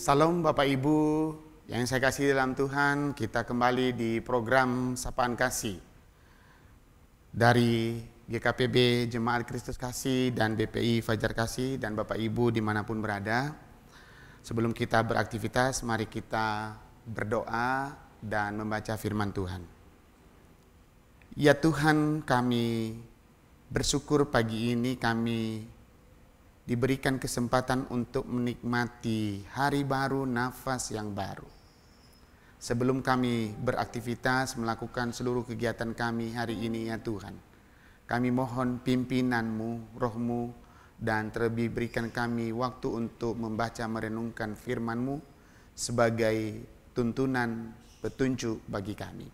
Salam Bapak Ibu yang saya kasih dalam Tuhan, kita kembali di program Sapaan Kasih dari GKPB Jemaat Kristus Kasih dan BPI Fajar Kasih dan Bapak Ibu dimanapun berada. Sebelum kita beraktivitas, mari kita berdoa dan membaca firman Tuhan. Ya Tuhan, kami bersyukur pagi ini kami diberikan kesempatan untuk menikmati hari baru, nafas yang baru. Sebelum kami beraktivitas melakukan seluruh kegiatan kami hari ini ya Tuhan, kami mohon pimpinan-Mu, Roh-Mu, dan terlebih berikan kami waktu untuk membaca merenungkan firman-Mu sebagai tuntunan petunjuk bagi kami.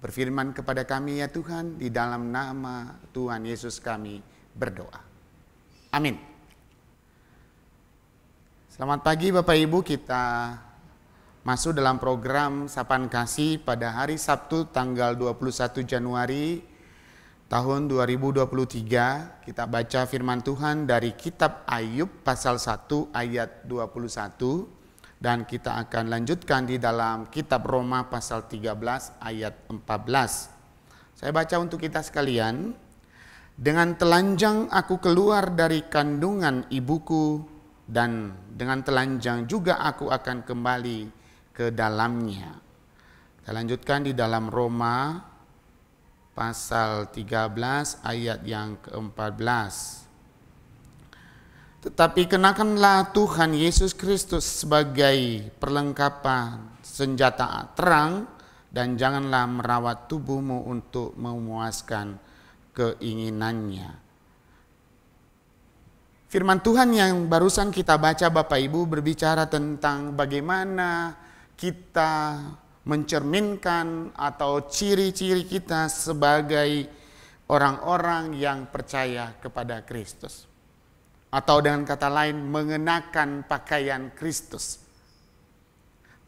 Berfirman kepada kami ya Tuhan, di dalam nama Tuhan Yesus kami berdoa. Amin. Selamat pagi Bapak Ibu, kita masuk dalam program Sapaan Kasih pada hari Sabtu tanggal 21 Januari tahun 2023. Kita baca firman Tuhan dari kitab Ayub pasal 1 ayat 21 dan kita akan lanjutkan di dalam kitab Roma pasal 13 ayat 14. Saya baca untuk kita sekalian. Dengan telanjang aku keluar dari kandungan ibuku, dan dengan telanjang juga aku akan kembali ke dalamnya. Kita lanjutkan di dalam Roma pasal 13 ayat yang ke-14. Tetapi kenakanlah Tuhan Yesus Kristus sebagai perlengkapan senjata terang, dan janganlah merawat tubuhmu untuk memuaskan keinginannya. Firman Tuhan yang barusan kita baca Bapak Ibu berbicara tentang bagaimana kita mencerminkan atau ciri-ciri kita sebagai orang-orang yang percaya kepada Kristus. Atau dengan kata lain mengenakan pakaian Kristus.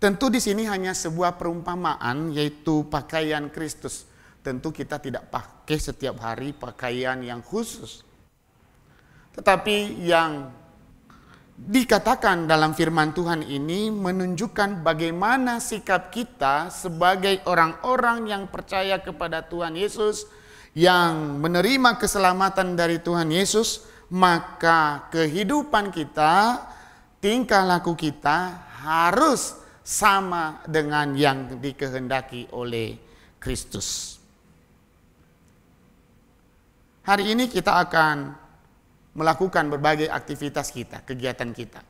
Tentu di sini hanya sebuah perumpamaan, yaitu pakaian Kristus. Tentu kita tidak pakai setiap hari pakaian yang khusus. Tetapi yang dikatakan dalam firman Tuhan ini menunjukkan bagaimana sikap kita sebagai orang-orang yang percaya kepada Tuhan Yesus, yang menerima keselamatan dari Tuhan Yesus, maka kehidupan kita, tingkah laku kita harus sama dengan yang dikehendaki oleh Kristus. Hari ini kita akan melakukan berbagai aktivitas kita, kegiatan kita.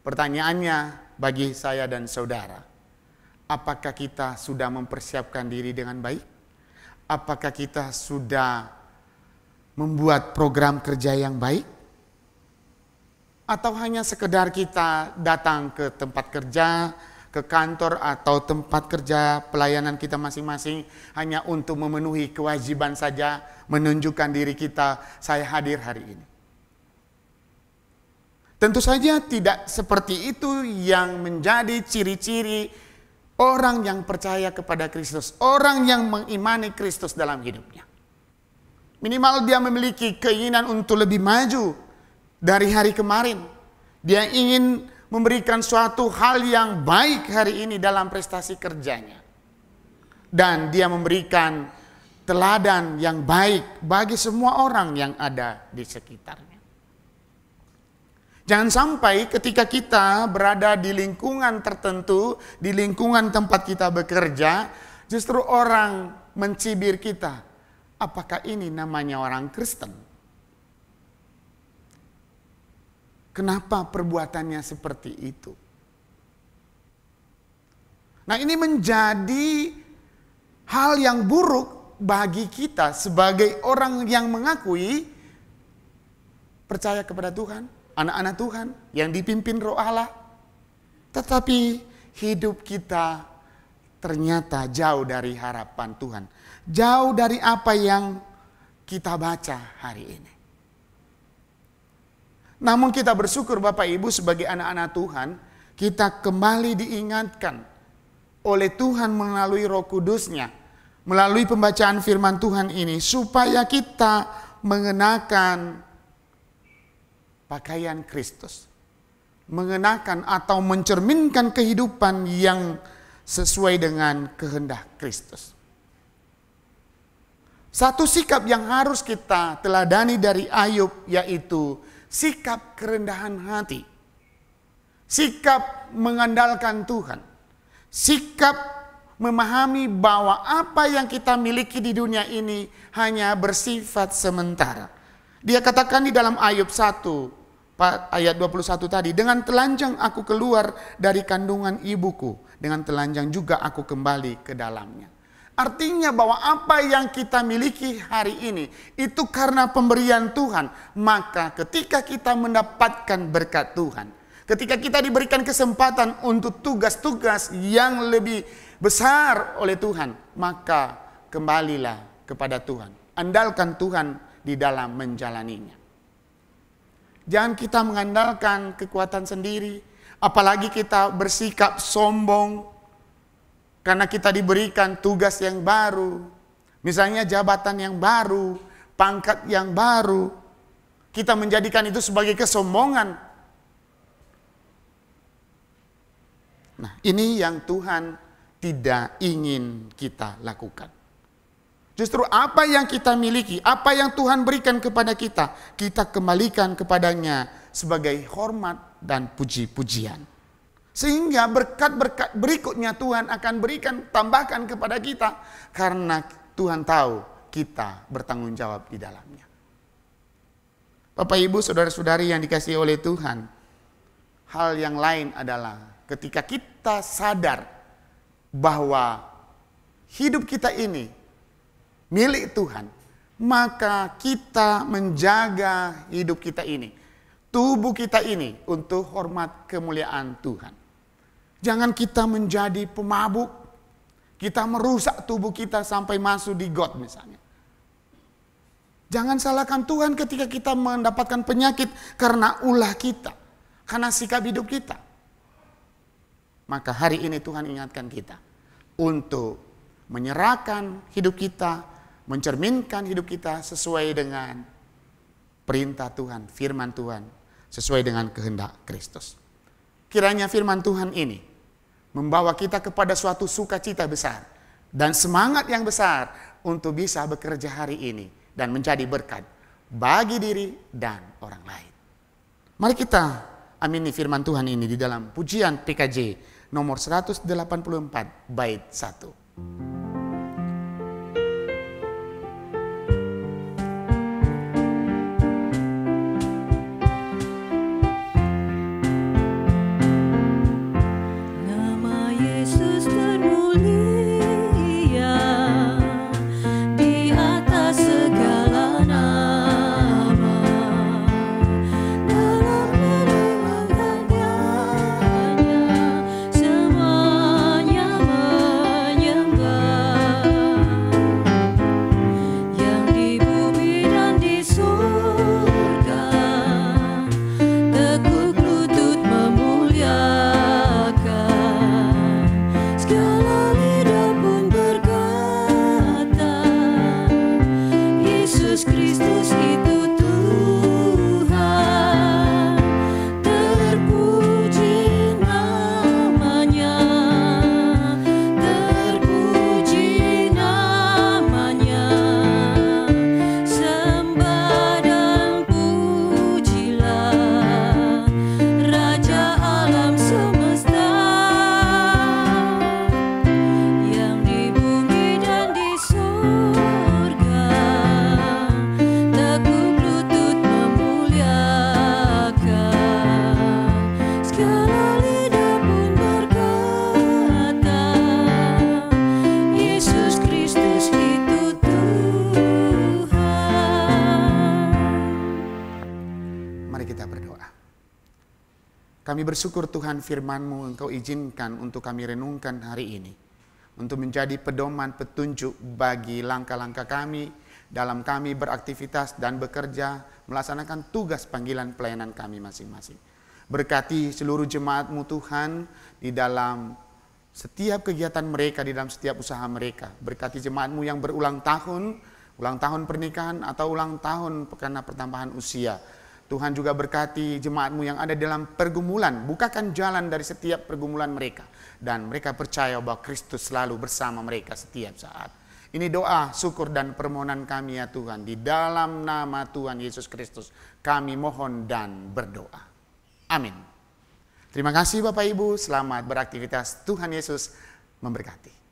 Pertanyaannya bagi saya dan saudara, apakah kita sudah mempersiapkan diri dengan baik? Apakah kita sudah membuat program kerja yang baik? Atau hanya sekedar kita datang ke tempat kerja, ke kantor atau tempat kerja pelayanan kita masing-masing hanya untuk memenuhi kewajiban saja, menunjukkan diri kita, saya hadir hari ini. Tentu saja tidak seperti itu yang menjadi ciri-ciri orang yang percaya kepada Kristus, orang yang mengimani Kristus dalam hidupnya. Minimal dia memiliki keinginan untuk lebih maju dari hari kemarin. Dia ingin memberikan suatu hal yang baik hari ini dalam prestasi kerjanya. Dan dia memberikan teladan yang baik bagi semua orang yang ada di sekitarnya. Jangan sampai ketika kita berada di lingkungan tertentu, di lingkungan tempat kita bekerja, justru orang mencibir kita. Apakah ini namanya orang Kristen? Kenapa perbuatannya seperti itu? Nah, ini menjadi hal yang buruk bagi kita sebagai orang yang mengakui percaya kepada Tuhan, anak-anak Tuhan yang dipimpin Roh Allah, tetapi hidup kita ternyata jauh dari harapan Tuhan, jauh dari apa yang kita baca hari ini. Namun kita bersyukur Bapak Ibu sebagai anak-anak Tuhan, kita kembali diingatkan oleh Tuhan melalui Roh Kudus-Nya, melalui pembacaan firman Tuhan ini, supaya kita mengenakan pakaian Kristus. mengenakan atau mencerminkan kehidupan yang sesuai dengan kehendak Kristus. Satu sikap yang harus kita teladani dari Ayub yaitu sikap kerendahan hati. Sikap mengandalkan Tuhan. Sikap memahami bahwa apa yang kita miliki di dunia ini hanya bersifat sementara. Dia katakan di dalam Ayub 1 ayat 21 tadi, dengan telanjang aku keluar dari kandungan ibuku, dengan telanjang juga aku kembali ke dalamnya. Artinya bahwa apa yang kita miliki hari ini itu karena pemberian Tuhan. Maka ketika kita mendapatkan berkat Tuhan, ketika kita diberikan kesempatan untuk tugas-tugas yang lebih besar oleh Tuhan, maka kembalilah kepada Tuhan. Andalkan Tuhan di dalam menjalaninya. Jangan kita mengandalkan kekuatan sendiri, apalagi kita bersikap sombong karena kita diberikan tugas yang baru, misalnya jabatan yang baru, pangkat yang baru. Kita menjadikan itu sebagai kesombongan. Nah, ini yang Tuhan tidak ingin kita lakukan. Justru apa yang kita miliki, apa yang Tuhan berikan kepada kita, kita kembalikan kepadanya sebagai hormat dan puji-pujian. Sehingga berkat-berkat berikutnya Tuhan akan berikan, tambahkan kepada kita. Karena Tuhan tahu kita bertanggung jawab di dalamnya. Bapak, Ibu, saudara-saudari yang dikasihi oleh Tuhan. Hal yang lain adalah ketika kita sadar bahwa hidup kita ini milik Tuhan. Maka kita menjaga hidup kita ini, tubuh kita ini untuk hormat kemuliaan Tuhan. Jangan kita menjadi pemabuk, kita merusak tubuh kita sampai masuk di got misalnya. Jangan salahkan Tuhan ketika kita mendapatkan penyakit karena ulah kita, karena sikap hidup kita. Maka hari ini Tuhan ingatkan kita untuk menyerahkan hidup kita, mencerminkan hidup kita sesuai dengan perintah Tuhan, firman Tuhan, sesuai dengan kehendak Kristus. Kiranya firman Tuhan ini membawa kita kepada suatu sukacita besar dan semangat yang besar untuk bisa bekerja hari ini dan menjadi berkat bagi diri dan orang lain. Mari kita amini firman Tuhan ini di dalam pujian PKJ nomor 184 bait 1. Kami bersyukur Tuhan firman-Mu Engkau izinkan untuk kami renungkan hari ini. Untuk menjadi pedoman petunjuk bagi langkah-langkah kami dalam kami beraktivitas dan bekerja melaksanakan tugas panggilan pelayanan kami masing-masing. Berkati seluruh jemaat-Mu Tuhan di dalam setiap kegiatan mereka, di dalam setiap usaha mereka. Berkati jemaat-Mu yang berulang tahun pernikahan atau ulang tahun karena pertambahan usia. Tuhan juga berkati jemaatmu yang ada dalam pergumulan. Bukakan jalan dari setiap pergumulan mereka. Dan mereka percaya bahwa Kristus selalu bersama mereka setiap saat. Ini doa, syukur dan permohonan kami ya Tuhan. Di dalam nama Tuhan Yesus Kristus kami mohon dan berdoa. Amin. Terima kasih Bapak Ibu, selamat beraktivitas. Tuhan Yesus memberkati.